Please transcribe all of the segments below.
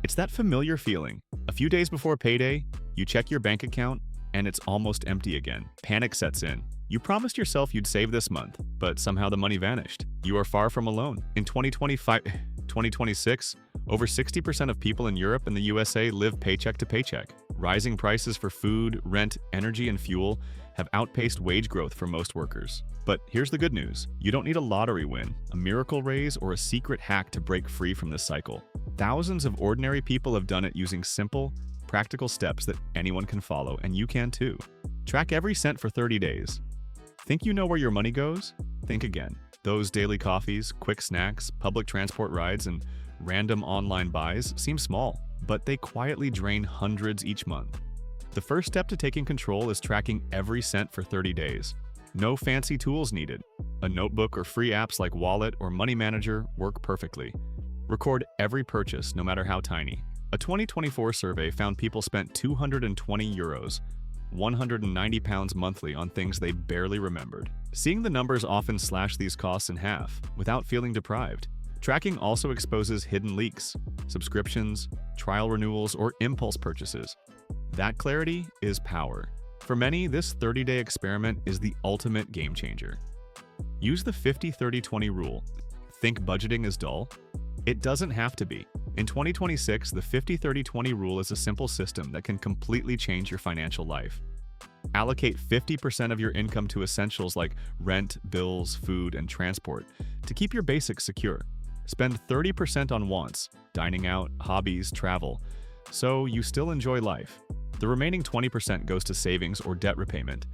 It's that familiar feeling. A few days before payday, you check your bank account and it's almost empty again. Panic sets in. You promised yourself you'd save this month, but somehow the money vanished. You are far from alone. In 2026, over 60% of people in Europe and the USA live paycheck to paycheck. Rising prices for food, rent, energy, and fuel have outpaced wage growth for most workers. But here's the good news. You don't need a lottery win, a miracle raise, or a secret hack to break free from this cycle. Thousands of ordinary people have done it using simple, practical steps that anyone can follow, and you can too. Track every cent for 30 days. Think you know where your money goes? Think again. Those daily coffees, quick snacks, public transport rides, and random online buys seem small, but they quietly drain hundreds each month. The first step to taking control is tracking every cent for 30 days. No fancy tools needed. A notebook or free apps like Wallet or Money Manager work perfectly. Record every purchase, no matter how tiny. A 2024 survey found people spent €220, £190 monthly on things they barely remembered. Seeing the numbers often slash these costs in half without feeling deprived. Tracking also exposes hidden leaks, subscriptions, trial renewals, or impulse purchases. That clarity is power. For many, this 30-day experiment is the ultimate game changer. Use the 50-30-20 rule. Think budgeting is dull? It doesn't have to be. In 2026, the 50-30-20 rule is a simple system that can completely change your financial life. Allocate 50% of your income to essentials like rent, bills, food, and transport to keep your basics secure. Spend 30% on wants, dining out, hobbies, travel, so you still enjoy life. The remaining 20% goes to savings or debt repayment,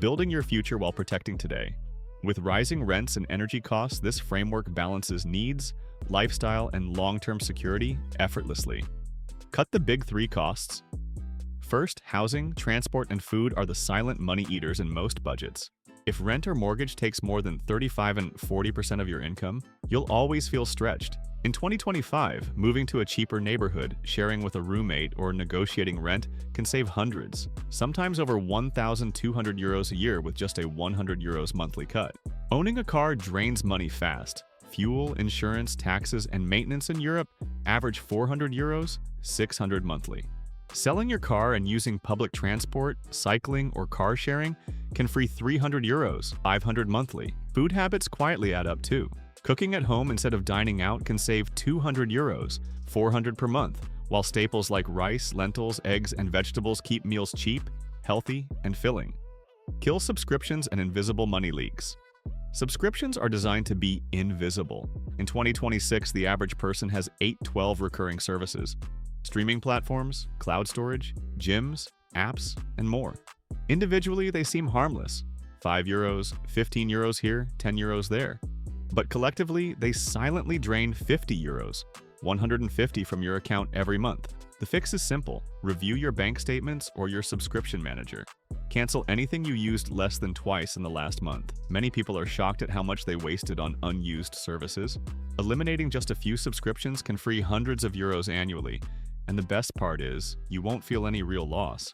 building your future while protecting today. With rising rents and energy costs, this framework balances needs, lifestyle, and long-term security effortlessly. Cut the big three costs. First, housing, transport, and food are the silent money eaters in most budgets. If rent or mortgage takes more than 35 and 40% of your income, you'll always feel stretched. In 2025, moving to a cheaper neighborhood, sharing with a roommate, or negotiating rent can save hundreds, sometimes over €1,200 a year with just a €100 monthly cut. Owning a car drains money fast. Fuel, insurance, taxes, and maintenance in Europe average €400, $600 monthly. Selling your car and using public transport, cycling, or car sharing can free €300, $500 monthly. Food habits quietly add up too. Cooking at home instead of dining out can save €200, $400 per month, while staples like rice, lentils, eggs, and vegetables keep meals cheap, healthy, and filling. Kill subscriptions and invisible money leaks. Subscriptions are designed to be invisible. In 2026, the average person has 8-12 recurring services: streaming platforms, cloud storage, gyms, apps, and more. Individually, they seem harmless: €5, €15 here, €10 there. But collectively, they silently drain €50, $150 from your account every month. The fix is simple: review your bank statements or your subscription manager. Cancel anything you used less than twice in the last month. Many people are shocked at how much they wasted on unused services. Eliminating just a few subscriptions can free hundreds of euros annually. And the best part is, you won't feel any real loss.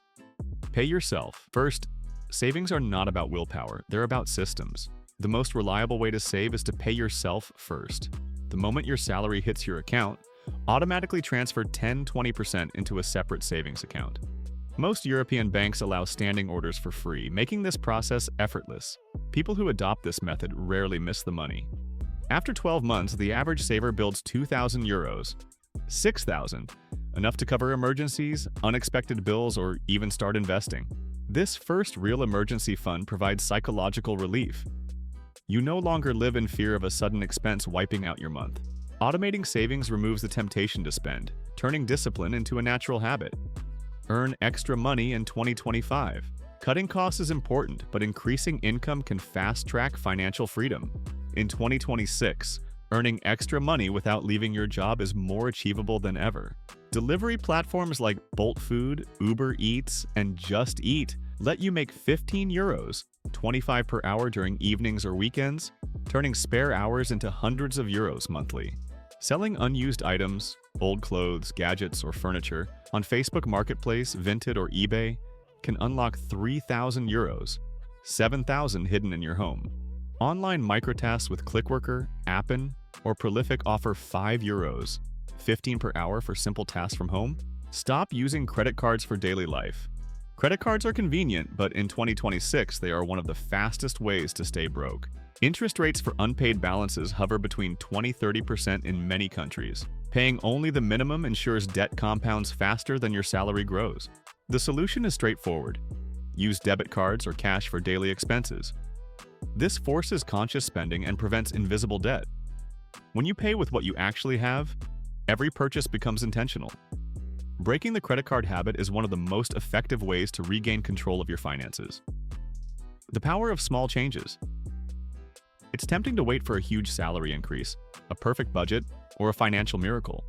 Pay yourself. First, savings are not about willpower, they're about systems. The most reliable way to save is to pay yourself first. The moment your salary hits your account, automatically transfer 10-20% into a separate savings account. Most European banks allow standing orders for free, making this process effortless. People who adopt this method rarely miss the money. After 12 months, the average saver builds €2,000, $6,000, enough to cover emergencies, unexpected bills, or even start investing. This first real emergency fund provides psychological relief. You no longer live in fear of a sudden expense wiping out your month. Automating savings removes the temptation to spend, turning discipline into a natural habit. Earn extra money in 2025. Cutting costs is important, but increasing income can fast-track financial freedom. In 2026, earning extra money without leaving your job is more achievable than ever. Delivery platforms like Bolt Food, Uber Eats, and Just Eat let you make €15, $25 per hour during evenings or weekends, turning spare hours into hundreds of euros monthly. Selling unused items, old clothes, gadgets, or furniture on Facebook Marketplace, Vinted, or eBay can unlock €3,000, $7,000 hidden in your home. Online microtasks with Clickworker, Appen, or Prolific offer €5, 15 per hour for simple tasks from home? Stop using credit cards for daily life. Credit cards are convenient, but in 2026, they are one of the fastest ways to stay broke. Interest rates for unpaid balances hover between 20–30% in many countries. Paying only the minimum ensures debt compounds faster than your salary grows. The solution is straightforward. Use debit cards or cash for daily expenses. This forces conscious spending and prevents invisible debt. When you pay with what you actually have, every purchase becomes intentional. Breaking the credit card habit is one of the most effective ways to regain control of your finances. The power of small changes. It's tempting to wait for a huge salary increase, a perfect budget, or a financial miracle.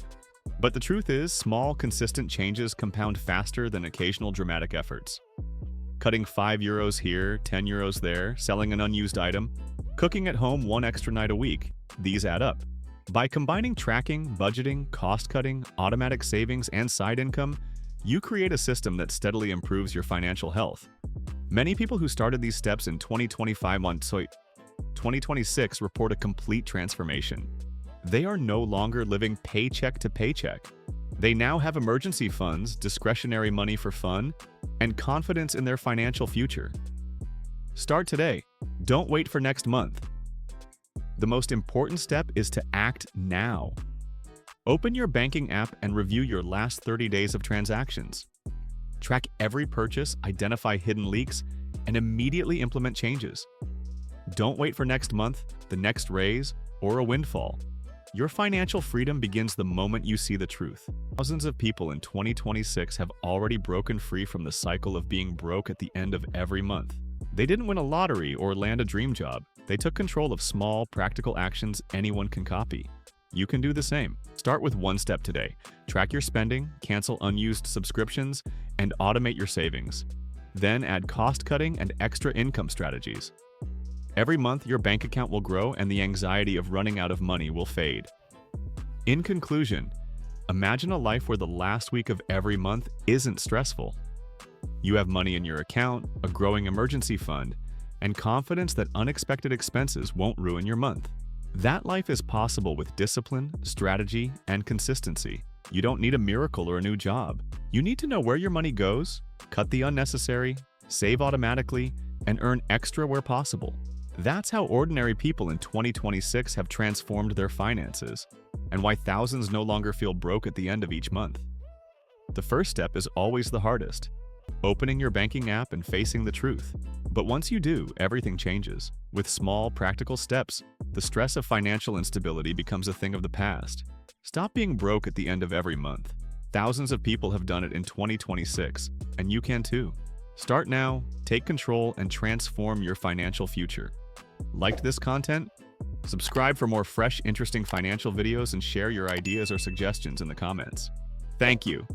But the truth is, small, consistent changes compound faster than occasional dramatic efforts. Cutting €5 here, €10 there, selling an unused item, cooking at home one extra night a week, these add up. By combining tracking, budgeting, cost-cutting, automatic savings, and side income, you create a system that steadily improves your financial health. Many people who started these steps in 2026 report a complete transformation. They are no longer living paycheck to paycheck. They now have emergency funds, discretionary money for fun, and confidence in their financial future. Start today. Don't wait for next month. The most important step is to act now. Open your banking app and review your last 30 days of transactions. Track every purchase, identify hidden leaks, and immediately implement changes. Don't wait for next month, the next raise, or a windfall. Your financial freedom begins the moment you see the truth. Thousands of people in 2026 have already broken free from the cycle of being broke at the end of every month. They didn't win a lottery or land a dream job. They took control of small, practical actions anyone can copy. You can do the same. Start with one step today. Track your spending, cancel unused subscriptions, and automate your savings. Then add cost-cutting and extra income strategies. Every month, your bank account will grow and the anxiety of running out of money will fade. In conclusion, imagine a life where the last week of every month isn't stressful. You have money in your account, a growing emergency fund, and confidence that unexpected expenses won't ruin your month. That life is possible with discipline, strategy, and consistency. You don't need a miracle or a new job. You need to know where your money goes, cut the unnecessary, save automatically, and earn extra where possible. That's how ordinary people in 2026 have transformed their finances, and why thousands no longer feel broke at the end of each month. The first step is always the hardest, opening your banking app and facing the truth. But once you do, everything changes. With small, practical steps, the stress of financial instability becomes a thing of the past. Stop being broke at the end of every month. Thousands of people have done it in 2026, and you can too. Start now, take control, and transform your financial future. Liked this content? Subscribe for more fresh, interesting financial videos and share your ideas or suggestions in the comments. Thank you.